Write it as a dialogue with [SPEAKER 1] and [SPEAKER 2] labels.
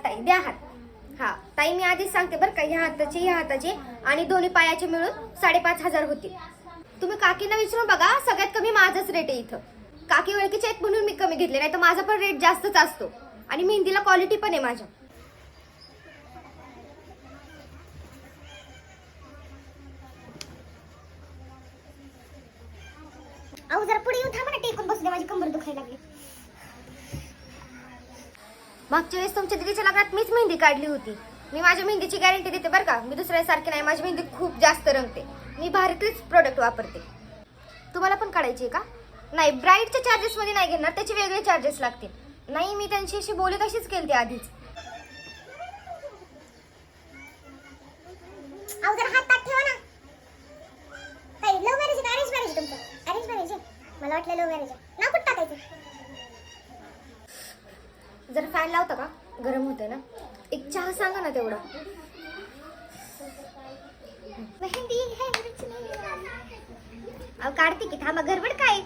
[SPEAKER 1] ताई द्या हात. हा ताई मी आधीच सांगते बरं का, ह्या हाताचे आणि दोन्ही पायाचे मिळून 5,500 होतील. तुम्ही काकींना विचारून बघा, सगळ्यात कमी माझाच रेट आहे इथं. काकी ओळखीचे आहेत म्हणून मी कमी घेतले, नाही तर माझा पण रेट जास्तच असतो. आणि मेहंदीला क्वालिटी पण आहे माझ्या. अहो जरा पुढे येऊन थांबा ना, टेकून बसले, माझी कंबर दुखायला लागली. मागच्या वेळेस तुमच्या दिदीच्या लग्नात मीच मेहंदी काढली होती. मी माझ्या मेहंदीची गॅरंटी देते बरं का, मी दुसऱ्यासारखी नाही, माझी मेहंदी खूप जास्त रंगते. मी भारतीच प्रोडक्ट वापरते. तुम्हाला पण काढायची आहे का? नाही, ब्राईडच्या चार्जेस मध्ये नाही घेणार, त्याचे वेगळे चार्जेस लागतील. नाही, मी त्यांच्याशी बोलत अशीच केली आधीच. अहो जरा हात पाठ ठेवा ना. काय लव्ह मॅरेज का अरेंज मॅरेज तुमचं? अरेंज मॅरेज आहे. मला वाटलं लव्ह मॅरेज आहे. ना कुठं टाकायचं? जर फॅन लावता का? गरम होतंय ना. एक चहा सांगा ना तेवढा. मेहंदी है. अहो काढते की, थांबा, गडबड काय?